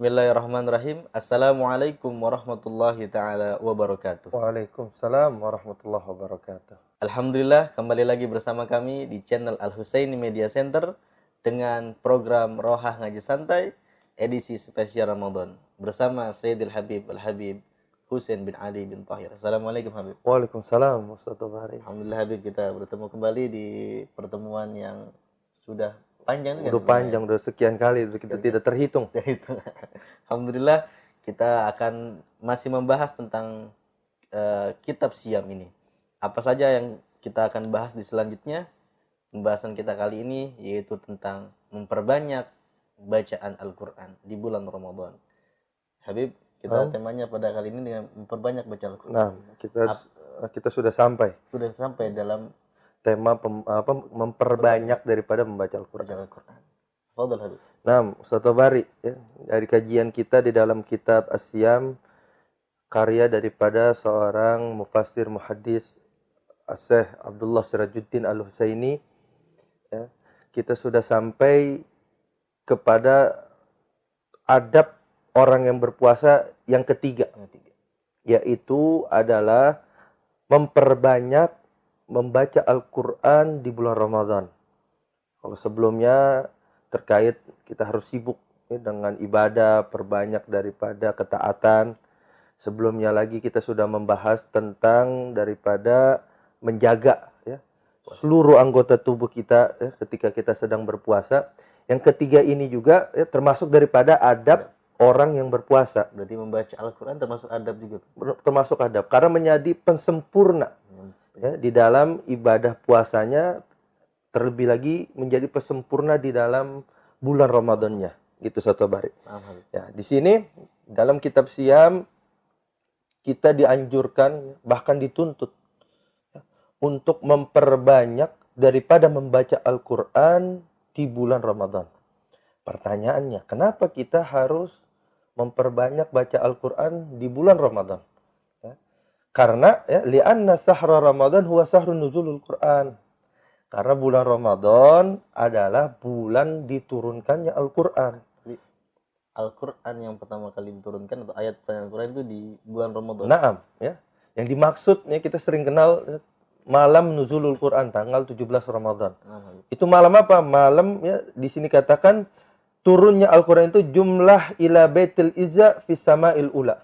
Bismillahirrahmanirrahim. Assalamualaikum warahmatullahi taala wabarakatuh. Waalaikumsalam warahmatullahi wabarakatuh. Alhamdulillah, kembali lagi bersama kami di channel Al-Husaini Media Center dengan program Rohah Ngaji Santai edisi spesial Ramadan bersama Sayyidil Habib Al-Habib Husain bin Ali bin Tahir. Assalamualaikum Habib. Waalaikumsalam Ustaz Tobari. Alhamdulillah Habib, kita bertemu kembali di pertemuan yang sudah panjang kan? Udah panjang, udah sekian kali, udah kita tidak terhitung. Alhamdulillah, kita akan masih membahas tentang kitab Syiyam ini. Apa saja yang kita akan bahas di selanjutnya? Pembahasan kita kali ini yaitu tentang memperbanyak bacaan Al-Quran di bulan Ramadan. Habib, kita temanya pada kali ini dengan memperbanyak baca Al-Quran. Nah, kita sudah sampai dalam tema memperbanyak daripada membaca Al-Quran. Fadhal Habib. Nah, Ustaz Tobari, ya, dari kajian kita di dalam kitab As-Syiyam, karya daripada seorang mufassir muhaddis Syekh Abdullah Sirajuddin Al-Husaini, ya, kita sudah sampai kepada adab orang yang berpuasa yang ketiga, yaitu adalah memperbanyak membaca Al-Quran di bulan Ramadan. Kalau sebelumnya terkait kita harus sibuk ya, dengan ibadah, perbanyak daripada ketaatan. Sebelumnya lagi kita sudah membahas tentang daripada menjaga ya, seluruh anggota tubuh kita ya, ketika kita sedang berpuasa. Yang ketiga ini juga ya, termasuk daripada adab orang yang berpuasa. Berarti membaca Al-Quran termasuk adab juga? Termasuk adab, karena menjadi pensempurna ya, di dalam ibadah puasanya, terlebih lagi menjadi pesempurna di dalam bulan Ramadannya, gitu Satu Bari. Ya, di sini dalam kitab Syiyam kita dianjurkan bahkan dituntut ya, untuk memperbanyak daripada membaca Al-Quran di bulan Ramadan. Pertanyaannya, kenapa kita harus memperbanyak baca Al-Quran di bulan Ramadan? Karena ya, li'anna sahra Ramadan huwa sahrun nuzulul Quran. Karena bulan Ramadan adalah bulan diturunkannya Al-Quran. Al-Quran yang pertama kali diturunkan atau ayat Al-Quran itu di bulan Ramadan. Naam, ya. Yang dimaksud ya, kita sering kenal ya, malam nuzulul Quran tanggal 17 Ramadan. Itu malam apa? Malam ya, di sini katakan turunnya Al-Quran itu jumlah ila baitil izza fi sama'il ula.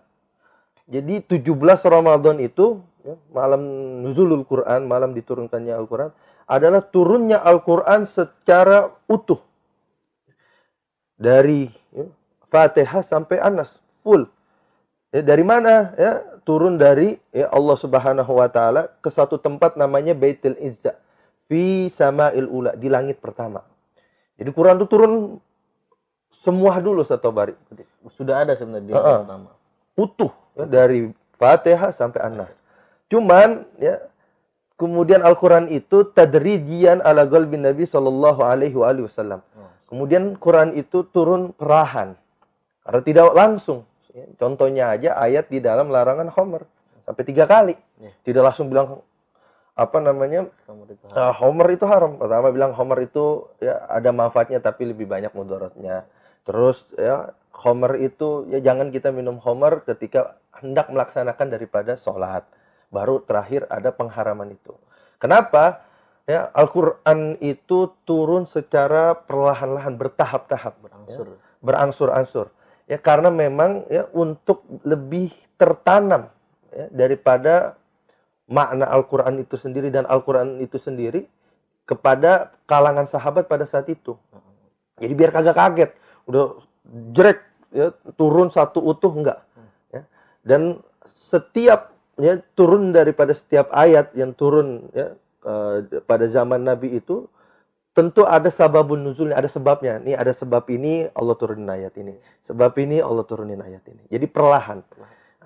Jadi 17 Ramadan itu ya, malam nuzulul Quran, malam diturunkannya Al-Quran, adalah turunnya Al-Quran secara utuh. Dari ya, Fatihah sampai Anas, full. Ya, dari mana? Ya, turun dari ya, Allah Subhanahu wa taala ke satu tempat namanya Baitul Izza fi sama'il ula, di langit pertama. Jadi Quran itu turun semua dulu Satu Bari. Sudah ada sebenarnya di langit pertama. Utuh ya, dari Fatihah sampai An-Nas. Cuman ya kemudian Al-Quran itu tadrijian ala qalbin Nabi sallallahu alaihi wasallam. Kemudian Quran itu turun perlahan. Karena tidak langsung. Ya, contohnya aja ayat di dalam larangan khamr sampai 3 kali. Tidak langsung bilang apa namanya? Khamr itu haram. Pertama bilang khamr itu ya ada manfaatnya tapi lebih banyak mudaratnya. Terus ya khamr itu ya jangan kita minum khamr ketika hendak melaksanakan daripada sholat. Baru terakhir ada pengharaman itu. Kenapa? Ya, Al-Quran itu turun secara perlahan-lahan, bertahap-tahap, berangsur-angsur. Ya, karena memang ya untuk lebih tertanam ya, daripada makna Al-Quran itu sendiri dan Al-Quran itu sendiri kepada kalangan sahabat pada saat itu. Jadi biar kagak kaget, udah jrek ya, turun satu utuh enggak. Ya. Dan setiap ya, turun daripada setiap ayat yang turun ya, pada zaman Nabi itu tentu ada sababun nuzulnya, ada sebabnya. Nih ada sebab ini Allah turunin ayat ini. Sebab ini Allah turunin ayat ini. Jadi perlahan.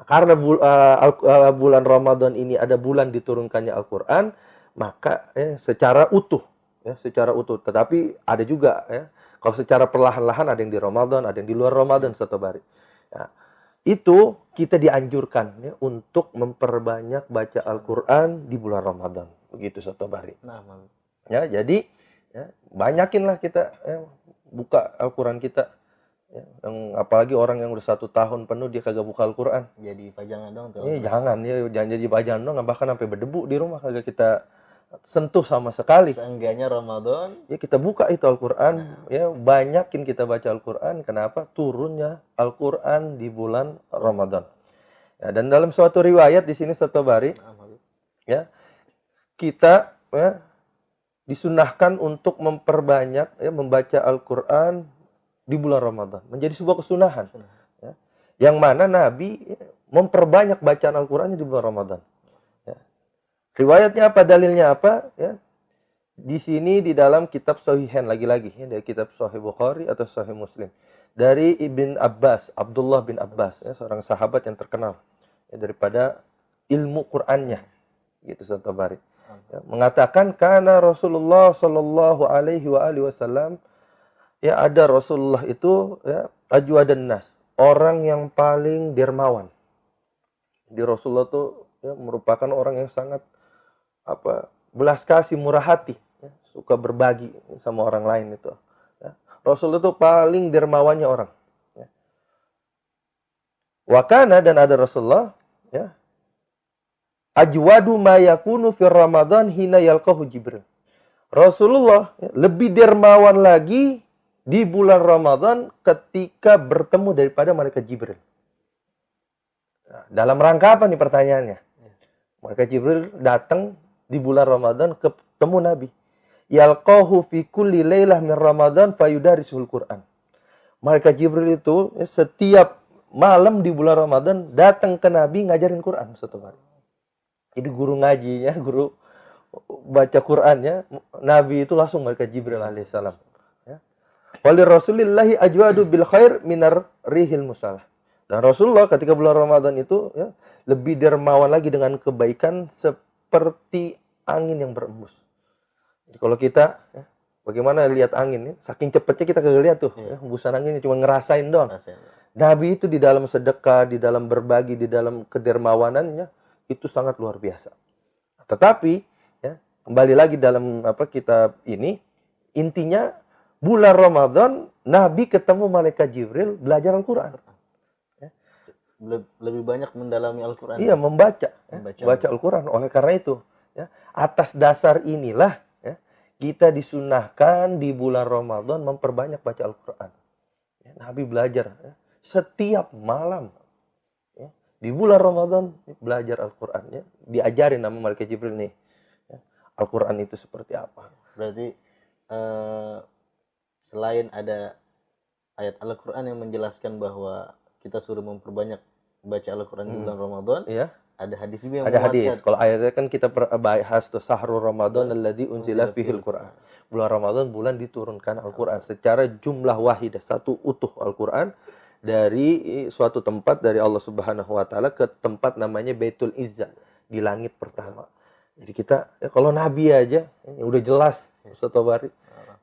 Karena bulan Ramadan ini ada bulan diturunkannya Al-Quran, maka secara utuh. Ya, secara utuh. Tetapi ada juga ya, kalau secara perlahan-lahan ada yang di Ramadan, ada yang di luar Ramadan Satu Bari. Ya. Itu kita dianjurkan ya, untuk memperbanyak baca Al-Quran di bulan Ramadan. Begitu Satu Bari. Ya, jadi ya, banyakinlah kita ya, buka Al-Quran kita Ya, yang apalagi orang yang udah 1 tahun penuh dia kagak buka Al-Quran. Jadi pajangan dong tuh. Jangan jadi pajangan dong, bahkan sampai berdebu di rumah kagak kita sentuh sama sekali. Seenggaknya Ramadan Ya kita buka itu Al-Quran, ya banyakin kita baca Al-Quran. Kenapa? Turunnya Al-Quran di bulan Ramadan. Ya, dan dalam suatu riwayat di sini At-Tabari, ya kita ya disunahkan untuk memperbanyak ya membaca Al-Quran di bulan Ramadan, menjadi sebuah kesunahan. Ya. Yang mana Nabi ya, memperbanyak bacaan Al-Qurannya di bulan Ramadan. Ya. Riwayatnya apa? Dalilnya apa? Ya. Di sini di dalam kitab Sahihain lagi-lagi ya, dari kitab Sahih Bukhari atau Sahih Muslim. Dari Ibn Abbas, Abdullah bin Abbas, ya, seorang sahabat yang terkenal ya, daripada ilmu Qur'annya, gitu At-Tabari. Ya, mengatakan karena Rasulullah Shallallahu Alaihi Wasallam ya ada Rasulullah itu ya ajwadan nas, orang yang paling dermawan. Di Rasulullah itu ya, merupakan orang yang sangat belas kasih, murah hati, ya, suka berbagi sama orang lain itu. Ya. Rasulullah itu paling dermawannya orang. Ya. Wakana dan ada Rasulullah, ya, ajwadu ma yakunu fir Ramadan hina yalqahu Jibril. Rasulullah ya, lebih dermawan lagi di bulan Ramadan ketika bertemu daripada malaikat Jibril. Nah, dalam rangka apa nih pertanyaannya? Malaikat Jibril datang di bulan Ramadan ketemu Nabi. Yalqahu fi kulli lailah min Ramadan fayudarisul Quran. Malaikat Jibril itu ya, setiap malam di bulan Ramadan datang ke Nabi ngajarin Quran satu hari. Jadi guru ngajinya, guru baca Qurannya, Nabi itu langsung malaikat Jibril alaihissalam. Ya. Wali Rasulillahi ajwadu bil khair minar rihil musalah. Dan Rasulullah ketika bulan Ramadan itu ya, lebih dermawan lagi dengan kebaikan seperti angin yang berembus. Jadi kalau kita ya, bagaimana lihat angin ya, saking cepatnya kita kagak lihat tuh ya, hembusan anginnya cuma ngerasain doang. Nabi itu di dalam sedekah, di dalam berbagi, di dalam kedermawanannya itu sangat luar biasa. Tetapi ya, kembali lagi dalam kitab ini, intinya bulan Ramadan Nabi ketemu malaikat Jibril belajar Al-Qur'an. Ya. Lebih banyak mendalami Al-Qur'an. Iya, membaca Al-Qur'an. Oleh karena itu, ya, atas dasar inilah ya, kita disunahkan di bulan Ramadan memperbanyak baca Al-Qur'an. Ya, Nabi belajar ya, setiap malam. Di bulan Ramadan belajar Al-Quran ya. Diajarin nama malaikat Jibril nih ya, Al-Quran itu seperti apa. Berarti selain ada ayat Al-Quran yang menjelaskan bahwa kita suruh memperbanyak baca Al-Quran di bulan Ramadan, ya. Ada hadis juga yang ada hadis. Kalau ayatnya kan kita bahas tuh sahrul Ramadan alladzi unzila fihil Quran. Bulan Ramadan bulan diturunkan Al-Quran secara jumlah wahidah, satu utuh Al-Quran dari suatu tempat dari Allah Subhanahu wa taala ke tempat namanya Baitul Izzah di langit pertama. Jadi kita ya, kalau Nabi aja ya, udah jelas Ustaz Tabari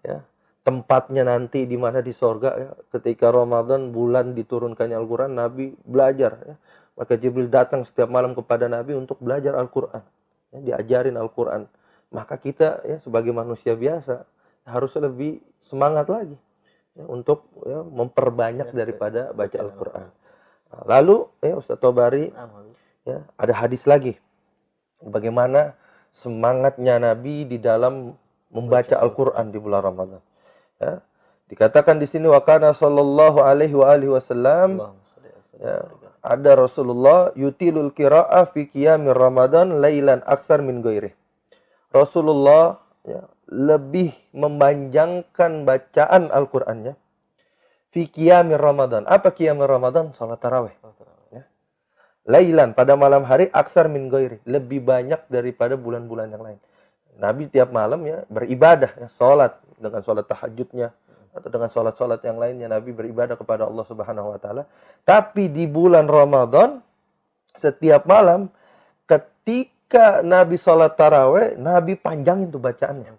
ya, tempatnya nanti di mana di sorga ya, ketika Ramadan bulan diturunkannya Al-Qur'an, Nabi belajar ya. Maka Jibril datang setiap malam kepada Nabi untuk belajar Al-Qur'an. Ya, diajarin Al-Qur'an. Maka kita ya sebagai manusia biasa harus lebih semangat lagi. Ya, untuk ya, memperbanyak daripada baca Al-Quran. Nah, lalu ya Ustaz Tabari ya, ada hadis lagi bagaimana semangatnya Nabi di dalam membaca Al-Quran di bulan Ramadan. Ya, dikatakan di sini wakana sallallahu alaihi wasallam ya, ada Rasulullah yutilul qira'ah fi qiyamir Ramadan lailan aksar min ghairi. Rasulullah ya, lebih memanjangkan bacaan Al-Qur'annya fi qiyamir Ramadan. Apa qiyamir Ramadan? Salat tarawih. Ya. Lailan pada malam hari aksar min ghairi, lebih banyak daripada bulan-bulan yang lain. Nabi tiap malam ya beribadah, ya, salat dengan salat tahajudnya atau dengan salat-salat yang lainnya Nabi beribadah kepada Allah Subhanahu wa taala. Tapi di bulan Ramadan setiap malam ketika Nabi salat tarawih, Nabi panjangin tuh bacaannya.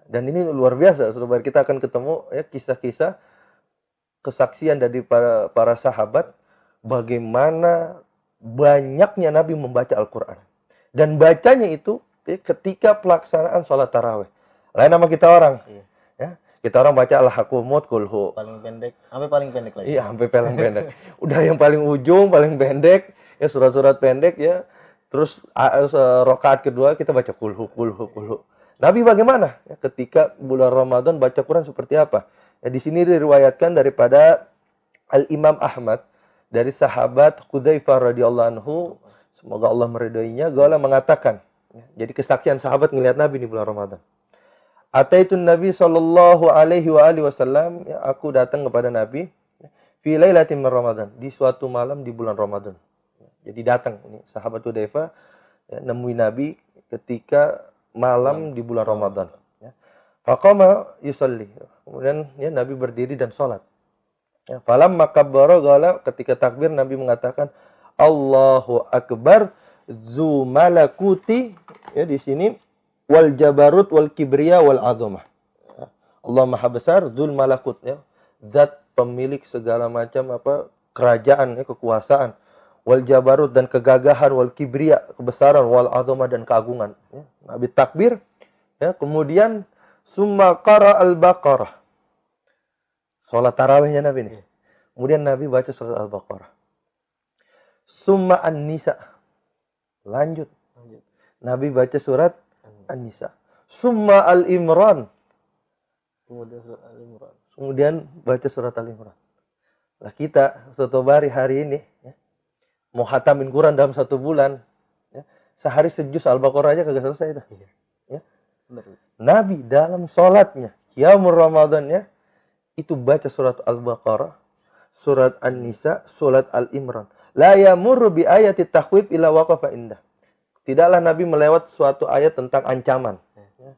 Dan ini luar biasa, saudara, kita akan ketemu ya kisah-kisah kesaksian dari para sahabat bagaimana banyaknya Nabi membaca Al-Qur'an. Dan bacanya itu ya, ketika pelaksanaan sholat tarawih. Lain nama kita orang. Ya. Kita orang baca al-hakumut kulhu. Paling pendek, sampai paling pendek lagi. Iya, sampai paling pendek. Udah yang paling ujung, paling pendek, ya surat-surat pendek ya. Terus rakaat kedua kita baca kulhu, kulhu, kulhu. Nabi bagaimana? Ya, ketika bulan Ramadan baca Quran seperti apa? Ya, di sini diriwayatkan daripada Al-Imam Ahmad dari sahabat Hudzaifah radhiyallahu anhu, semoga Allah meridainya, Gala mengatakan, ya, jadi kesaksian sahabat ngelihat Nabi di bulan Ramadan. Ataitun Nabi sallallahu alaihi wa alihi wasallam, ya, aku datang kepada Nabi fi lailatin min Ramadan, di suatu malam di bulan Ramadan. Jadi datang ini sahabat Hudzaifah, ya, nemui Nabi ketika malam di bulan Ramadan, ya. Faqama yusalli. Kemudian ya Nabi berdiri dan salat. Ya, falamma kabbara qala, ketika takbir Nabi mengatakan Allahu akbar zu malakuti, ya di sini wal jabarut wal kibriya wal azamah. Allah Maha Besar, Dzul Malakut, ya. Zat pemilik segala macam kerajaan, ya, kekuasaan. Wal jabarut dan kegagahan, wal kibriya kebesaran, wal azamah dan keagungan. Ya. Nabi takbir, ya, kemudian summa qara al-Baqarah. Salat tarawihnya Nabi nih. Kemudian Nabi baca surat Al-Baqarah. Summa An-Nisa. Lanjut. Nabi baca surat An-Nisa. Summa Al-Imran. Kemudian baca surat Al-Imran. Lah kita Sotobari hari ini, ya, mau hatamin Quran dalam 1 bulan, ya, sehari sejuz Al-Baqarah aja kagak selesai itu. Ya. Nabi dalam sholatnya, qiyamul Ramadannya, itu baca surat Al-Baqarah, surat An-Nisa, surat Al-Imran. La yamurru bi ayati takhwif illa waqafa indah. Tidaklah Nabi melewat suatu ayat tentang ancaman, ya,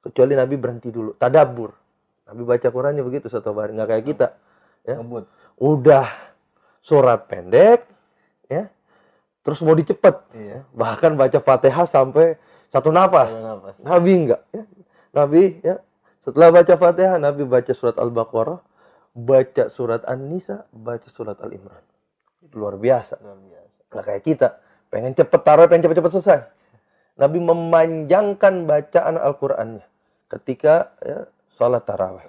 kecuali Nabi berhenti dulu, tadabbur. Nabi baca Qurannya begitu satu hari, nggak kayak kita, ya. Udah surat pendek, ya, terus mau dicepet, ya. Bahkan baca Fatihah sampai 1 napas. Nabi enggak, ya. Nabi, ya, setelah baca Fatihah, Nabi baca surat Al-Baqarah, baca surat An-Nisa, baca surat Al-Imran. Luar biasa. Nah, kayak kita, pengen cepet taruh, pengen cepet-cepet selesai. Nabi memanjangkan bacaan Al-Qur'annya ketika, ya, sholat tarawih.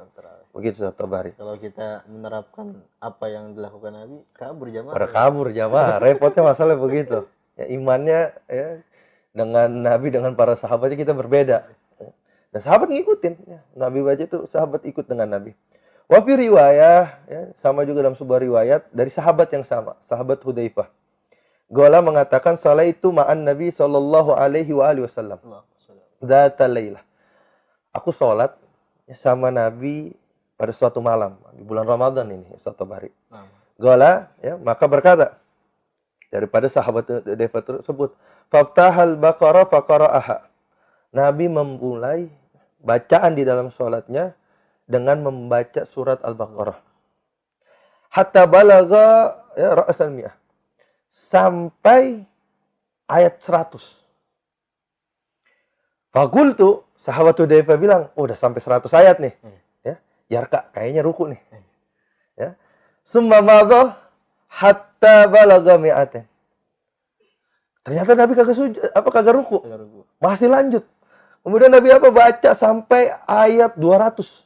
Begitu satu hari. Kalau kita menerapkan apa yang dilakukan Nabi, kabur jamaah. Pada kabur jamaah. Repotnya masalah begitu. Ya, imannya, ya, dengan Nabi, dengan para sahabatnya kita berbeda. Dan sahabat ngikutin, ya. Nabi baca itu sahabat ikut dengan Nabi. Wa fi riwayah, ya, sama juga dalam sebuah riwayat dari sahabat yang sama, sahabat Hudzaifah. Gola mengatakan salaitu ma'an Nabi sallallahu alaihi wa alihi wasallam. Dzata lailah. Aku salat, ya, sama Nabi pada suatu malam di bulan Ramadan ini, satu hari. Gola, ya, maka berkata daripada sahabat Hudzaifah tersebut, faftahal Baqarah faqara'aha. Nabi memulai bacaan di dalam sholatnya dengan membaca surat Al-Baqarah. Hatta balagha, ya, ra'sal mi'ah. Sampai ayat 100. Faqultu, sahabat Hudzaifah bilang, oh, udah sampai 100 ayat nih. Ya, Yarka, kayaknya ruku nih. Ya. Summa madha hatta balagha mi'atin. Ternyata Nabi kagak ruku. Masih lanjut. Kemudian Nabi baca sampai ayat 200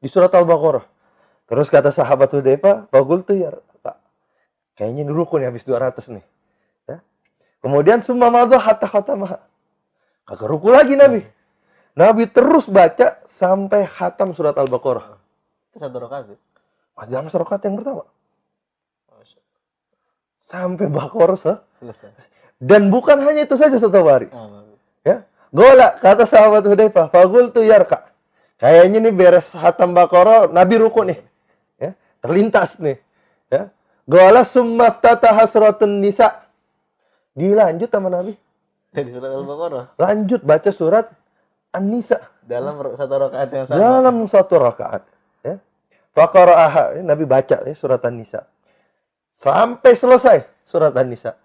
di surat Al-Baqarah. Terus kata sahabat Hudzaifah, faqultu ya Pak, kayaknya ini ruku nih habis 200 nih. Ya. Kemudian summa madha hatta khatamah. Kagak ruku lagi Nabi. Nabi terus baca sampai khatam surat Al-Baqarah. Itu 1 rakaat. Dalam rakaat yang pertama. Sampai Baqarah selesai. Dan bukan hanya itu saja satu hari. Ya. Gola, kata sahabat Hudzaifah, faqultu yarka. Kayaknya nih beres khatam Baqarah, Nabi ruku nih. Ya, terlintas nih. Ya. Gola summa ftataha suratun Nisa. Dilanjut sama Nabi. Dari surat Al-Baqarah. Lanjut baca surat An-Nisa. Dalam 1 rakaat yang sama. Dalam 1 rakaat. Ya. Faqara'aha, Nabi baca, ya, surat An-Nisa. Sampai selesai surat An-Nisa.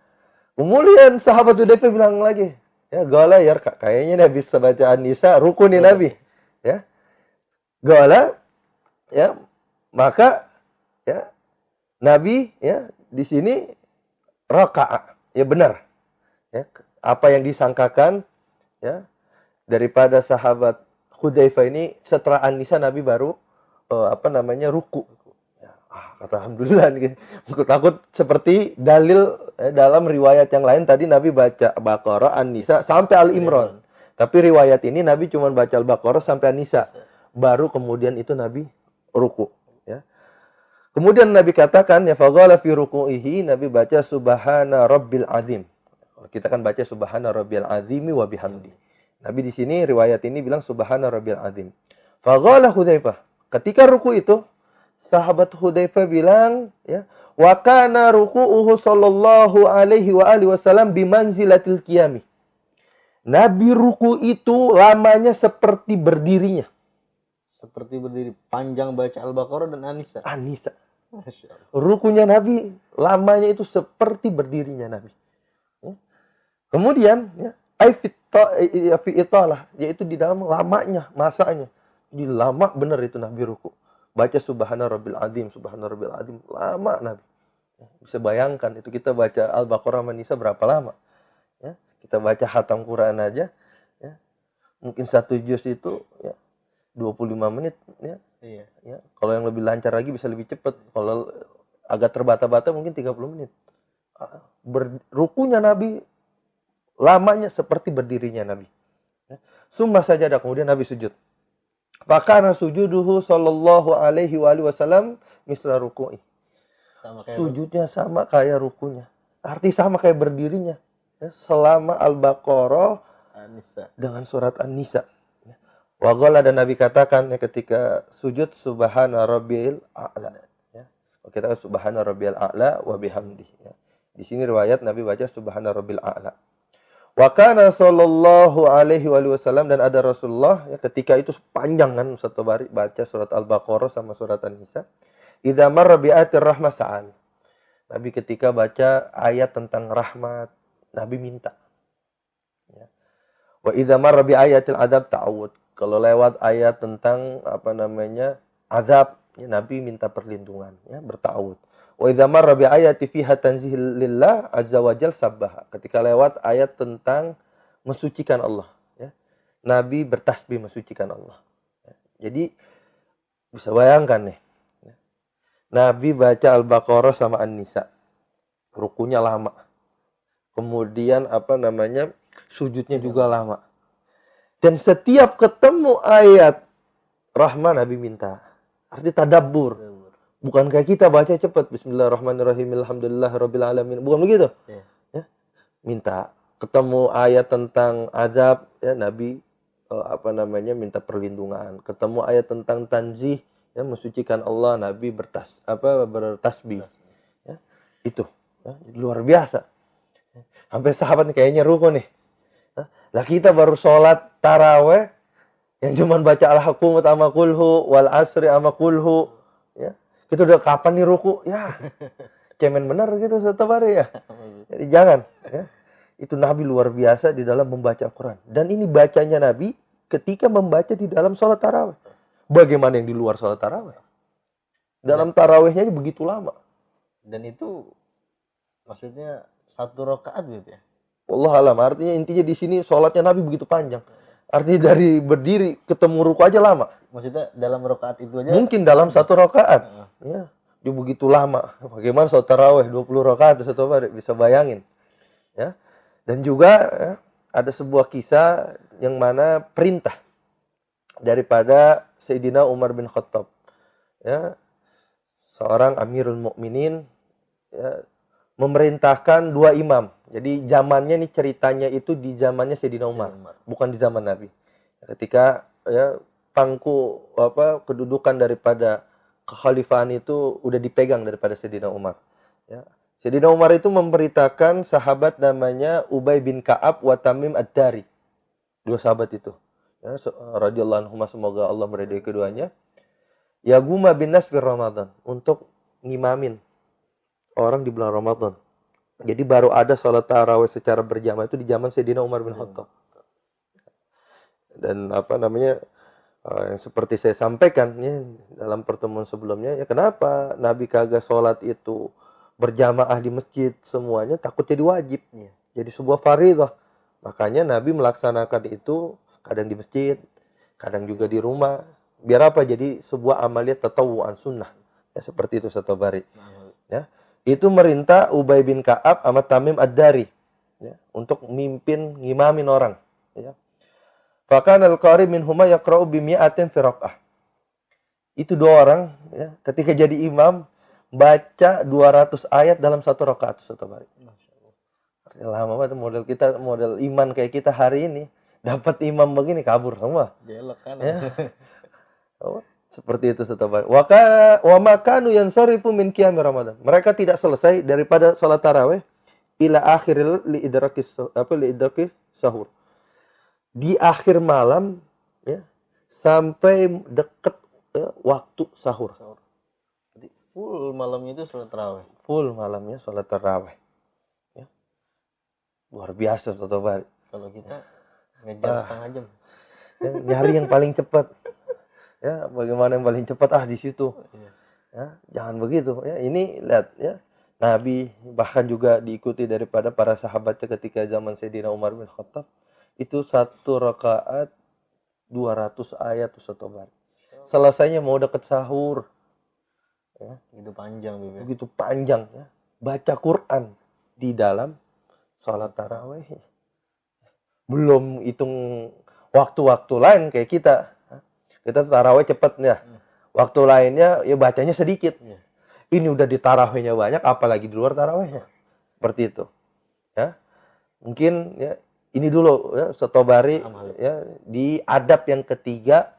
Kemudian sahabat Hudzaifah bilang lagi, ya, Gola ya, kayaknya Nabi bisa baca An-Nisa, rukun nih Nabi. Ya. Gola, ya, maka, ya, Nabi, ya, di sini rakaat. Ya, benar. Ya, apa yang disangkakan, ya, daripada sahabat Hudzaifah ini setelah An-Nisa Nabi baru ruku. Ya, kata alhamdulillah nih. Takut seperti dalil dalam riwayat yang lain tadi Nabi baca Baqarah, An-Nisa sampai Al-Imran. Tapi riwayat ini Nabi cuma baca Al-Baqarah sampai An-Nisa. Baru kemudian itu Nabi ruku, ya. Kemudian Nabi katakan ya faghala fi ruku'ihi, Nabi baca subhana rabbil azim. Kalau kita kan baca subhana rabbil azimi wa bihamdi. Nabi di sini riwayat ini bilang subhana rabbil azim. Faghala Hudzaifah. Ketika ruku itu sahabat Hudzaifah bilang ya wa kana ruku'uhu sallallahu alaihi wa alihi wasallam bimanzilatil qiyami. Nabi ruku itu lamanya seperti berdirinya. Seperti berdiri, panjang baca Al-Baqarah dan An-Nisa. An-Nisa. Rukunya Nabi lamanya itu seperti berdirinya Nabi. Kemudian ya fi italah, yaitu di dalam lamanya, masanya. Di lama benar itu Nabi ruku. Baca subhana rabbil azim, subhana rabbil azim, lama Nabi. Bisa bayangkan itu kita baca Al-Baqarah sama An-Nisa berapa lama? Ya, kita baca khatam Quran aja ya. Mungkin satu juz itu ya 25 menit ya. Iya. Ya, kalau yang lebih lancar lagi bisa lebih cepat. Kalau agak terbata-bata mungkin 30 menit. Rukunya Nabi lamanya seperti berdirinya Nabi. Ya. Summa sajadah, kemudian Nabi sujud. Fakana sujuduhu sallallahu alaihi wasallam misla ruku'i. Sujudnya sama kayak rukunya. Arti sama kayak berdirinya. Ya, selama Al-Baqarah An-Nisa dengan surat An-Nisa. Wa qala, dan Nabi katakan ya ketika sujud subhana rabbil a'la. Ya. Kita katakan subhana rabbil a'la wa bihamdihi. Ya. Di sini riwayat Nabi baca subhana rabbil a'la. Wa kana sallallahu alaihi wasallam, dan ada Rasulullah ya ketika itu panjang kan satu bari baca surat Al-Baqarah sama surat An-Nisa. Idza marra bi ayatir rahmah sa'al. Nabi ketika baca ayat tentang rahmat, Nabi minta. Ya. Wa idza marra bi ayatil adab ta'awud. Kalau lewat ayat tentang azab, ya, Nabi minta perlindungan, ya, berta'awud. Wa idza marra bi ayati fiha tanzihil lillah azza wajal sabbaha. Ketika lewat ayat tentang mensucikan Allah, ya, Nabi bertasbih mensucikan Allah. Ya. Jadi bisa bayangkan nih, ya, Nabi baca Al-Baqarah sama An-Nisa, rukunya lama. Kemudian sujudnya juga lama. Dan setiap ketemu ayat rahman Nabi minta. Arti tadabbur. Bukan kayak kita baca cepat. Bismillahirrahmanirrahim. Alhamdulillahirabbil alamin. Bukan begitu. Ya. Minta. Ketemu ayat tentang azab, ya, Nabi minta perlindungan. Ketemu ayat tentang tanzih, ya, mensucikan Allah, Nabi bertasbih. Ya. Itu, ya, luar biasa. Sampai sahabat kayaknya ruku nih. Lah kita baru sholat taraweh yang cuma baca al-haqqum sama kulhu wal asri sama kulhu, ya. Kita udah kapan nih ruku? Ya. Cemen benar gitu setiap hari ya. Jadi jangan, ya. Itu Nabi luar biasa di dalam membaca Al-Qur'an. Dan ini bacanya Nabi ketika membaca di dalam sholat taraweh. Bagaimana yang di luar sholat taraweh? Dalam tarawehnya begitu lama. Dan itu maksudnya satu rakaat gitu ya. Allah alam, artinya intinya di sini sholatnya Nabi begitu panjang. Artinya dari berdiri ketemu ruku aja lama. Maksudnya dalam rakaat itu aja? Mungkin dalam satu rakaat. Ya, dia begitu lama. Bagaimana sholat tarawih 20 rakaat satu hari, bisa bayangin. Ya. Dan juga ya, ada sebuah kisah yang mana perintah daripada Sayyidina Umar bin Khattab. Ya, seorang Amirul Mukminin, ya, memerintahkan dua imam. Jadi zamannya nih ceritanya itu di zamannya Sayyidina Umar, bukan di zaman Nabi. Ketika ya pangku kedudukan daripada kekhalifahan itu udah dipegang daripada Sayyidina Umar. Ya. Sayyidina Umar itu memberitakan sahabat namanya Ubay bin Ka'ab wa Tamim ad-Dari. Dua sahabat itu. Ya, radhiyallahu anhum, semoga Allah meridai keduanya. Ya guma bin nas fi Ramadan, untuk ngimamin orang di bulan Ramadan. Jadi baru ada sholat tarawih secara berjamaah itu di zaman Sayyidina Umar bin Khattab. Dan yang seperti saya sampaikan ya, dalam pertemuan sebelumnya, ya kenapa Nabi kagak sholat itu berjamaah di masjid semuanya, takut jadi wajib. Jadi sebuah fardhah. Makanya Nabi melaksanakan itu kadang di masjid, kadang juga di rumah. Biar apa? Jadi sebuah amalia tatawu'an sunnah. Ya, seperti itu satu bari. Ya. Itu merintah Ubay bin Ka'ab sama Tamim Ad-Dari, ya, untuk mimpin ngimamin orang, ya. Fakana al-qari minhuma yaqra'u bi mi'atin fi raq'ah. Itu dua orang, ya, ketika jadi imam baca 200 ayat dalam satu rakaat satu bari. Lama banget model kita, model iman kayak kita hari ini. Dapat imam begini kabur semua. Belok kan. Ya. Oh, seperti itu satu bari. Wa makanu yansarifu min qiyam Ramadan. Mereka tidak selesai daripada salat tarawih ila akhiril li idraki sahur. Di akhir malam, ya, sampai dekat, ya, waktu sahur. Jadi full malamnya itu salat tarawih. Full malamnya salat tarawih. Ya. Luar biasa satu bari. Kalau kita ngejar setengah jam. Ya, nyari yang paling cepat. Ya, bagaimana yang paling cepat di situ. Ya, jangan begitu, ya. Ini lihat, ya. Nabi bahkan juga diikuti daripada para sahabatnya ketika zaman Sayyidina Umar bin Khattab. Itu satu rakaat 200 ayat satu bari. Selesainya mau deket sahur. Ya, begitu panjang, Bebe. Begitu panjang, ya. Baca Quran di dalam sholat tarawih. Belum hitung waktu-waktu lain kayak kita. Kita tarawih cepet ya. Waktu lainnya ya bacanya sedikit. Ini udah di tarawihnya banyak, apalagi di luar tarawihnya. Seperti itu. Ya. Mungkin, ya, ini dulu, ya, Sotobari, ya, di adab yang ketiga,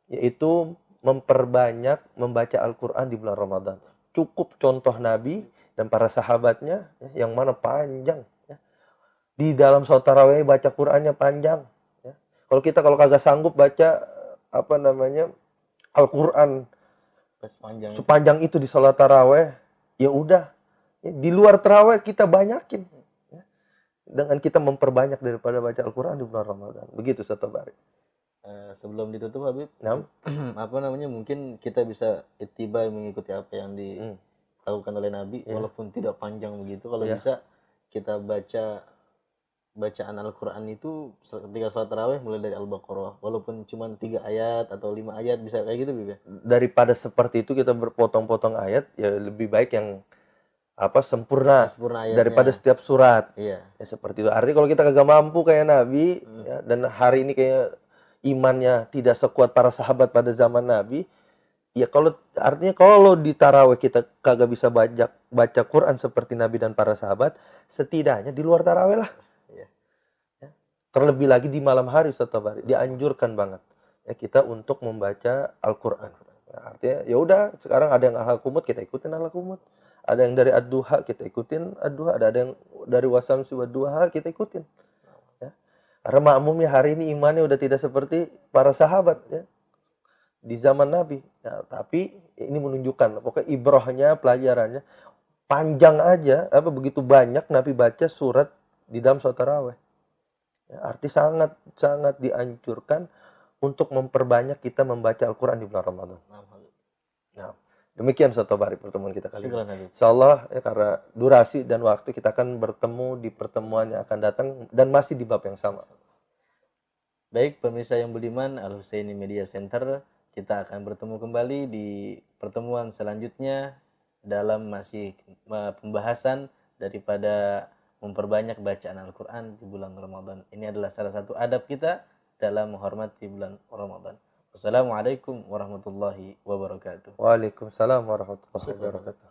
yaitu memperbanyak membaca Al-Quran di bulan Ramadan. Cukup contoh Nabi dan para sahabatnya, ya, yang mana panjang. Ya. Di dalam sholat tarawih baca Qurannya panjang. Ya. Kalau kagak sanggup baca Al-Quran sepanjang itu di sholat tarawih, ya udah. Ya, di luar tarawih kita banyakin. Dengan kita memperbanyak daripada baca Al-Quran di bulan Ramadan. Begitu satu bari. Sebelum ditutup Habib, mungkin kita bisa ittiba mengikuti apa yang dilakukan oleh Nabi, walaupun tidak panjang begitu. Kalau bisa kita baca bacaan Al-Quran itu ketika sholat tarawih mulai dari Al-Baqarah, walaupun cuma 3 ayat atau 5 ayat, bisa kayak gitu, Bibi. Daripada seperti itu kita berpotong-potong ayat, ya lebih baik yang sempurna daripada setiap surat. Iya. Ya seperti itu. Artinya kalau kita kagak mampu kayak Nabi, ya, dan hari ini kayak imannya tidak sekuat para sahabat pada zaman Nabi, ya artinya kalau di tarawih kita kagak bisa baca Quran seperti Nabi dan para sahabat, setidaknya di luar tarawih lah. Iya. Ya. Terlebih lagi di malam hari setiap hari dianjurkan banget ya kita untuk membaca Al-Quran. Ya, artinya ya udah, sekarang ada yang al-qumut, kita ikutin al-qumut. Ada yang dari ad-duha, kita ikutin ad-duha. Ada yang dari wasamsi wad-duha, kita ikutin. Ya. Karena makmumnya hari ini imannya udah tidak seperti para sahabat, ya, di zaman Nabi. Ya, tapi ini menunjukkan, pokoknya ibrahnya, pelajarannya, panjang aja, begitu banyak Nabi baca surat di dalam sholat tarawih. Ya, arti sangat dianjurkan untuk memperbanyak kita membaca Al-Quran di bulan Ramadan. Nah, demikian satu hari pertemuan kita kali ini. Insyaallah, ya, karena durasi dan waktu, kita akan bertemu di pertemuan yang akan datang dan masih di bab yang sama. Baik, pemirsa yang budiman, Al-Husaini Media Center, kita akan bertemu kembali di pertemuan selanjutnya dalam masih pembahasan daripada memperbanyak bacaan Al-Quran di bulan Ramadan. Ini adalah salah satu adab kita dalam menghormati bulan Ramadan. Wassalamualaikum warahmatullahi wabarakatuh. Waalaikumsalam warahmatullahi wabarakatuh.